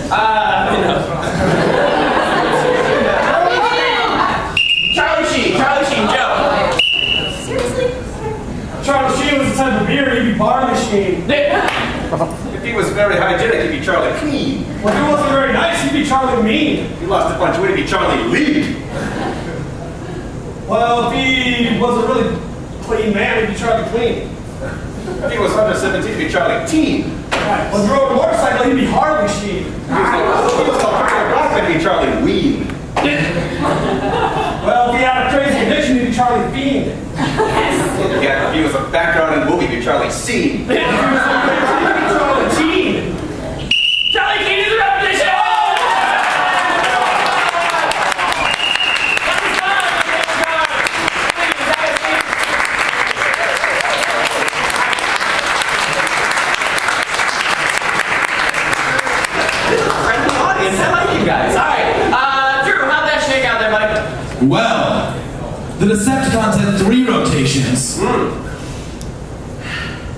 You know. Charlie Sheen, Joe. Seriously? Charlie Sheen was the type of beer, he'd be barley Sheen. If he was very hygienic, he'd be Charlie Clean. Well, if he wasn't very nice, he'd be Charlie Mean. If he lost a bunch of weight, he'd be Charlie Lean. Well, if he was a really clean man, he'd be Charlie Clean. If he was under 17, he'd be Charlie Teen. Right. Well, if he rode a motorcycle, he'd be Harley Sheen. If he was called Charlie Rock, he'd be Charlie Ween. Well, if he had a crazy addiction, he'd be Charlie Fiend. Yeah, if he was a background in a movie, he'd be Charlie Scene. Charlie Teen. Charlie King is a repetition! Friendly audience, I like you guys. Alright, Drew, how'd that shake out there, buddy? Well, the Decepticons had 3 rotations.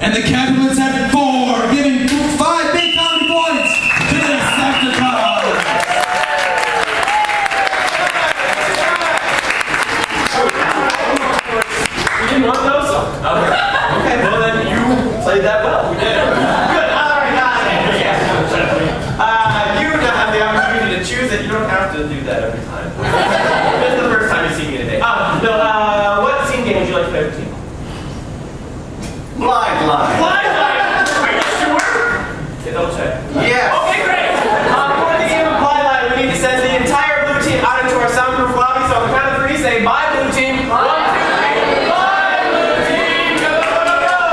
And the Capulets had 4, giving 5 big comedy points to the Decepticons. You didn't want those? Okay, well then you played that well. We did. Good, alright, you now have the opportunity to choose it. You don't have to do that every time. This is the first time you've seen me today. What scene game would you like to play with the team? Blind line. Blind line! Are you sure? Okay, double check. Yes. Okay, great. For the game of blind line, we need to send the entire blue team out into our soundproof lobby. So on the count of 3, say bye, blue team. 1, 2, 3. Bye, blue team. Go, go, go, go.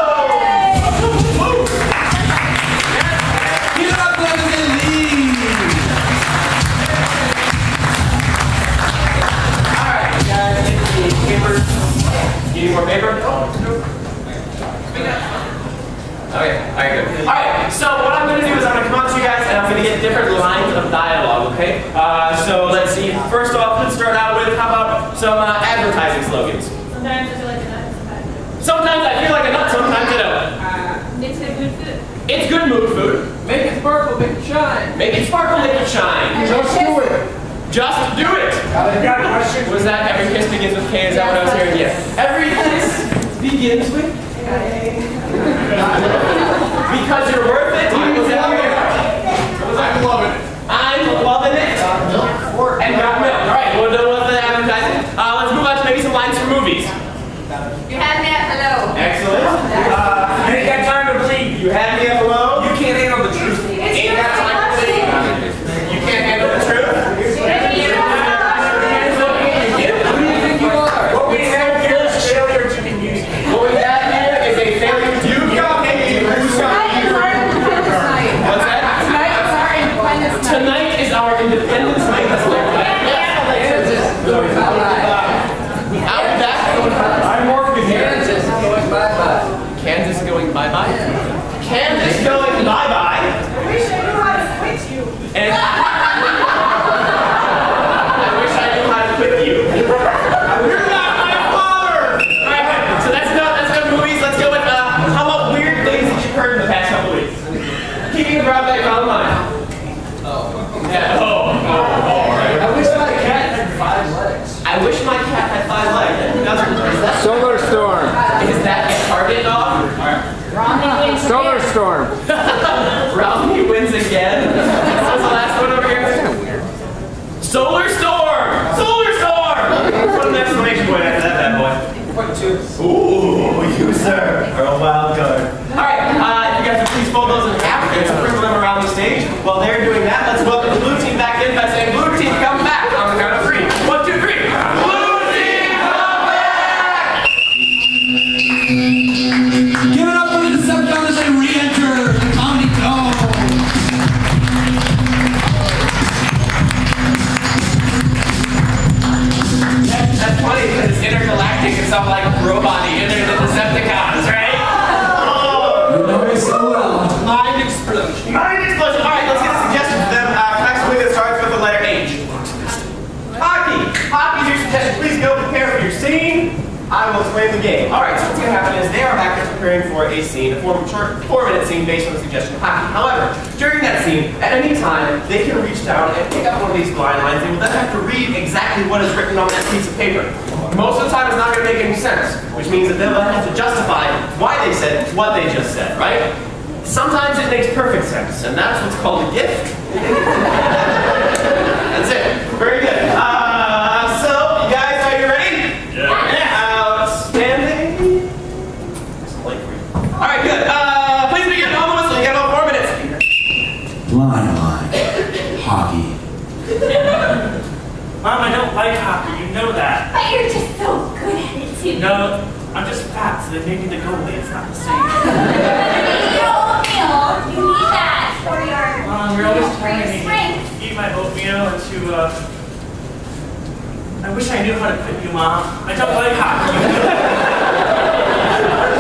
Give it up for the lead. Alright, guys, get the papers. You need more paper? Okay, alright, good. Alright, so what I'm going to do is I'm going to come up to you guys and I'm going to get different lines of dialogue, okay? So let's see. First off, let's start out with, how about some advertising slogans? Sometimes I feel like a nut, sometimes. Sometimes I feel like a nut, sometimes I don't. It's good mood food. It's good mood food. Make it sparkle, make it shine. Make it sparkle, make it shine. Just do it. Just do it. Was that every kiss begins with K? Is that what I was hearing? Yes. Every kiss begins with K. Because you're worth it. I'm loving it. I'm loving it. And got milk. All right, we're done with the advertising. Let's move on to maybe some lines from movies. You had me at hello. Excellent. Ain't got time to bleed. You had me at hello. You can't handle the truth. Ain't got time to bleed. You can't handle the truth. Who do you think you are? What we have here is failure to be music. What we have here is a failure to you got me. Who's got you? What's that? Tonight is our Independence Night. Out back. I'm working here. Kansas is going bye-bye. Kansas going bye-bye? Kansas going bye-bye? I wish I knew how to quit you. And I wish I knew how to quit you. You're not my father! Alright, so that's no movies. Let's go with, how about weird things that you've heard in the past couple weeks? Keeping the broad back on the line. Yeah, alright. I wish my cat had 5 legs. I wish my cat had 5 legs. Who doesn't? Is that Solar Storm. Is that a target dog? Solar Storm. Romney wins again. What's the last one over here? Solar Storm! Solar Storm! Put an exclamation point after that bad boy. Ooh, you sir are a wild card. Alright, if you guys would please fold those in half and sprinkle them around the stage. While they're doing that, let's welcome the blue team back in by saying, blue team, come back on the count of 3. 1, 2, 3. Blue team, come back! Give it up for the Decepticons as they re-enter the Comedy Dome. That's funny because it's intergalactic and something like robot-y and they're the Decepticons, right? Oh! You know me so well. Mind explosion. Mind explosion. Alright, let's get a suggestion playing the game. Alright, so what's going to happen is they are back there preparing for a scene, a short 4-minute scene based on the suggestion of hockey. However, during that scene, at any time, they can reach down and pick up one of these blind lines. They will then have to read exactly what is written on that piece of paper. Most of the time, it's not going to make any sense, which means that they'll then have to justify why they said what they just said, right? Sometimes it makes perfect sense, and that's what's called a gift. That's it. Very good. So, you guys, are you ready? Yeah. Outstanding. Alright, good. Please begin on the whistle. You got all 4 minutes. Blind line. Hockey. Mom, I don't like hockey. You know that. But you're just so good at it, too. No, I'm just fat, so they made me the goalie. It's not the same. You need that for your, Mom, you're always for your telling me strength. to eat my oatmeal and to, I wish I knew how to quit you, Mom. I don't like hockey.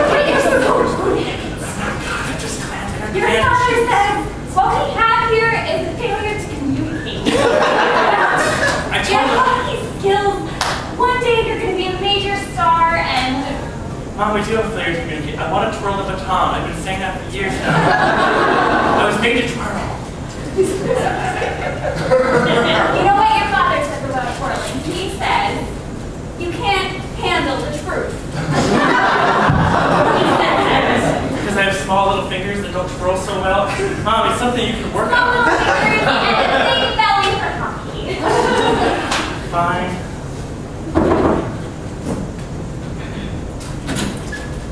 But you're so good at it. God, I just glanced at her. Your father says what we have here is a failure to communicate. I Your told her. hockey skills. One day you're going to be a major star and... Mom, we do have failure to communicate. I wanted to twirl the baton. I've been saying that for years now. I was made to twirl. You know what your father says about twirling? He says, you can't handle the truth. He says. Because I have small little fingers that don't twirl so well. Mom, it's something you can work Small on. little fingers and a big belly for hockey. Fine.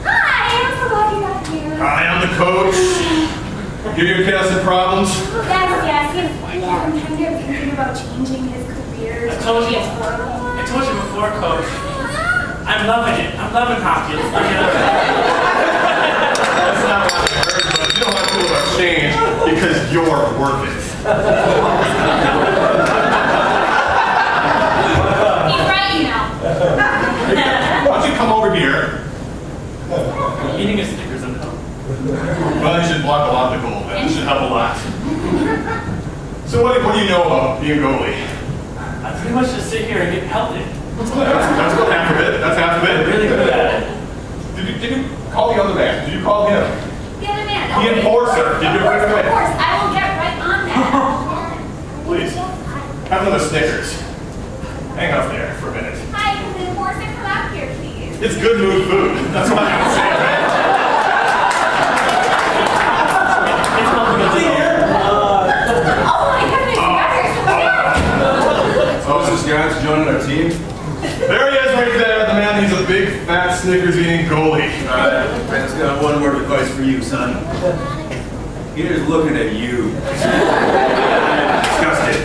Hi, I'm so glad you got here. I am the coach. Give your kid some problems. Yes, I'm kind of thinking about changing his career. I told you before, Coach. I'm loving it. I'm loving hockey. It's like, That's not what I heard, but you don't have to do about change because you're worth it. He's right, you know. Why don't you come over here? eating a Snickers and home. Well, you should block a lot of the goal, man. It should help a lot. So what do you know about being a goalie? I pretty much just sit here and get pelted. That's about half of it. That's half of I'm it. really good at it. Did you call the other man? Did you call him? The other man. The enforcer. Did you bring him Of in? course, I will get right on that. Please. Have another Snickers. Hang up there for a minute. Hi, can the enforcer come out here, please? It's good mood food. That's what I can say, right? It's not good. Oh my goodness, you guys are so bad. Oh, is this guy joining our team? There he is right there, the man. He's a big, fat, Snickers-eating goalie. Alright, I just got one word of advice for you, son. Here's looking at you. Disgusted.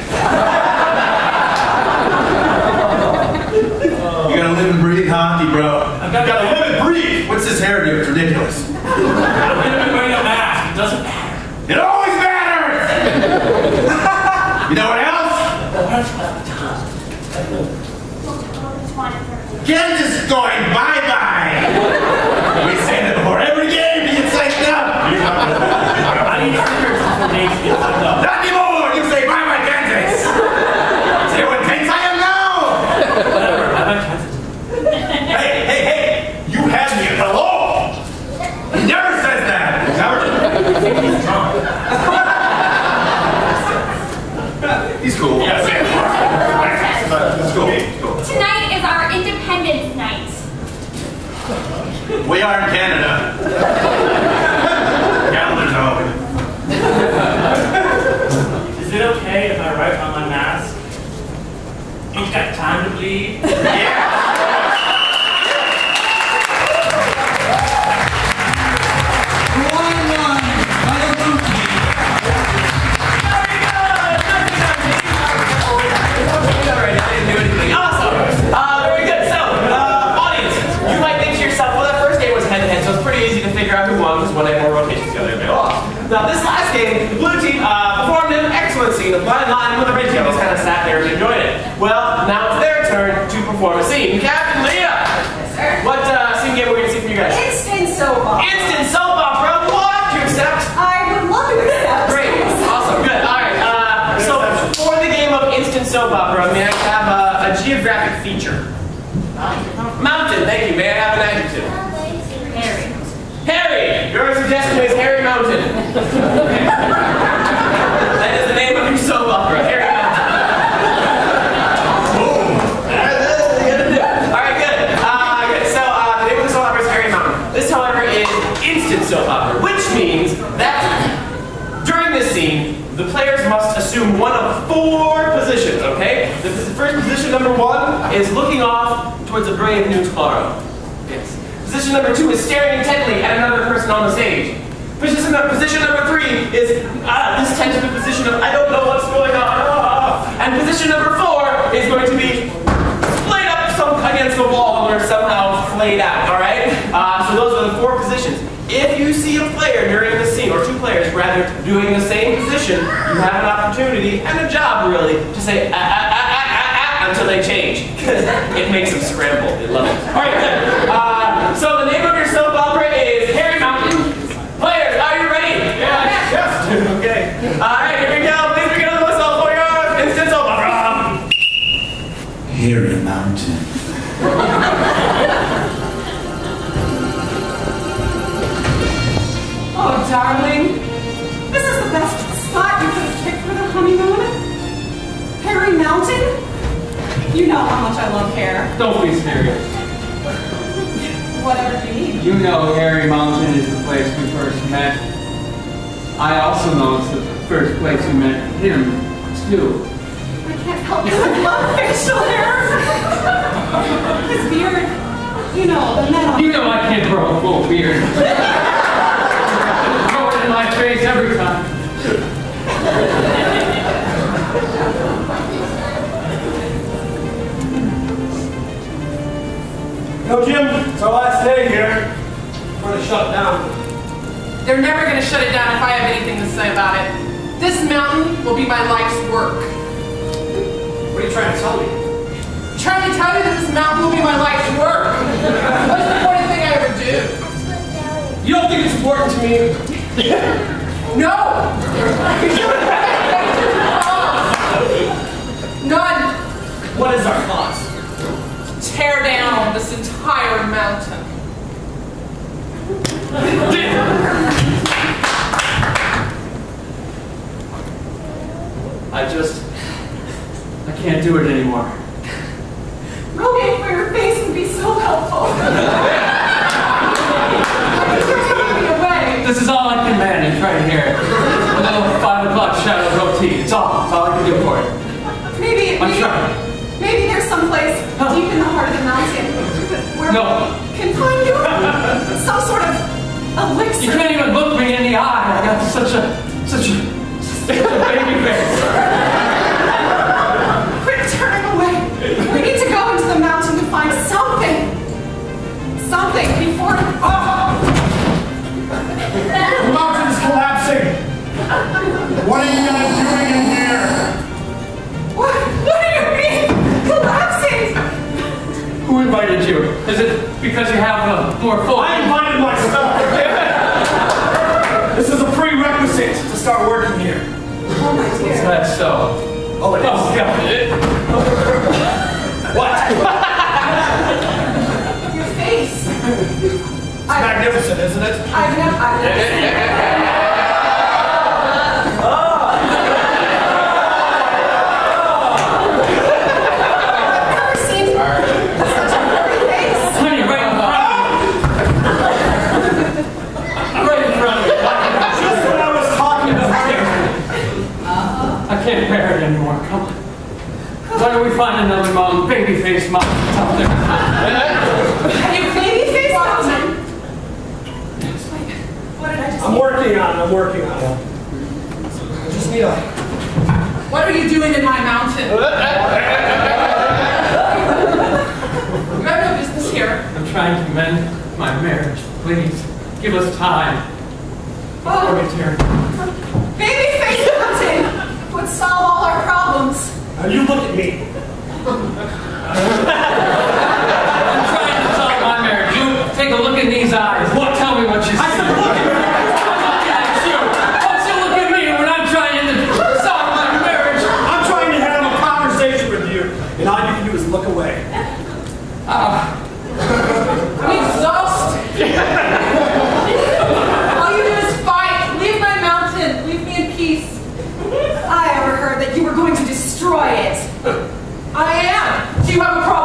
You gotta live and breathe hockey, bro. I've got to Live and breathe. What's this hairdo? It's ridiculous. I'm going to be wearing a mask. It doesn't matter. It always matters! You know what else? Ken is going bye-bye. We say that before every game to get psyched up. I need Snickers before Nate gets hooked up. Not anymore. You say bye-bye, Kansas. See what tense I am now? Whatever. I like Kansas. Hey. You had me at hello. He never says that. Never. I think he's drunk. He's cool. Yes, Let's go. Tonight is our Independence Night. We are in Canada. Calendars open. Is it okay if I write on my mask? Ain't got time to bleed? Yeah. Blind line by the blue team. Alright, I didn't do anything. Awesome! Very good. So, audience, you might think to yourself, well, that first game was head-to-head, so it's pretty easy to figure out who won because one had more rotations the other day off. Now, this last game, the blue team performed an excellent scene, a blind line, where the red team just kind of sat there and enjoyed it. Well, now it's their turn to perform a scene. Captain Leah! Yes, sir. What scene game we're going to see from you guys? Instant soap opera. Instant soap opera! What? You accept? I would love to accept. Great. Awesome. Good. Alright, so for the game of instant soap opera, may I have a geographic feature? Mountain Mountain. Thank you. May I have an adjective? Harry. Harry. Your suggestion is Harry Mountain. That is the name of your soap opera, Harry Mountain. All right, good. Good. So the name of the soap opera is Harry Mountain. This, however, is instant soap opera, which means that during this scene, the players must assume one of 4 positions, okay? The first position, number 1, is looking off towards a brave new tomorrow. Yes. Position number 2 is staring intently at another person on the stage. Position number 3 is this tentative position of I don't know what's going on. And position number 4 is going to be splayed up against the wall or somehow flayed out, all right? So those are the 4 positions. If you see a player during the scene, or 2 players rather, doing the same position, you have an opportunity and a job really to say until they change, because it makes them scramble. They love it. All right, good. So the name of your soap opera is Harry Mountain. Players, are you ready? Yes. Okay. All right, here we go. Please begin on the whistle for your instant soap opera. Harry Mountain. Oh, darling, this is the best spot you could have picked for the honeymoon. Harry Mountain? You know how much I love hair. Don't be serious. Whatever you need. You know Harry Mountain is the place we first met. I also know it's the first place we met him, too. I can't help it. I love facial hair. His beard, you know, the metal. You know I can't grow a full beard. Throw it in my face every time. No, Jim, it's our last day here. We're going to shut it down. They're never going to shut it down if I have anything to say about it. This mountain will be my life's work. What are you trying to tell me? I'm trying to tell you that this mountain will be my life's work. Most important thing I ever do. You don't think it's important to me? No! None. What is our cause? Tear down this entire mountain. I can't do it anymore. Rogaine for your face would be so helpful. This is all I can manage right here. A little 5 o'clock shadow roti. It's all I can do for it. I'm trying. Maybe there's some place deep in the heart of the mountain where No. we can find you some sort of elixir. You can't even look me in the eye. I got such a baby face. Quit turning away. We need to go into the mountain to find something. Something before. The mountain is collapsing. What are you guys doing in here? What do you mean? Collapsing? Who invited you? Is it because you have more full? I invited myself. This is a prerequisite to start working here. Oh my Is dear. that so? Oh, it is. Oh, God. What? Your face. It's magnificent, isn't it? I've never seen it. Honey, right in front of me. Right in front of me. Just what I was talking about. I can't bear it anymore. Come on. Why don't we find another mountain? Babyface mountain out there. You baby-faced mountain? What did I just I'm working on it. I just need a... What are you doing in my mountain? You have no business here. I'm trying to mend my marriage. Please, give us time. Before we tear. Baby-faced mountain would solve all our problems. Now you look at me. I'm trying to solve my marriage. You take a look in these eyes. What? Tell me what you see. I said look at me. I'm looking at you. Don't you look at me when I'm trying to solve my marriage. I'm trying to have a conversation with you, and all you can do is look away. destroy it. I am. Do you have a problem?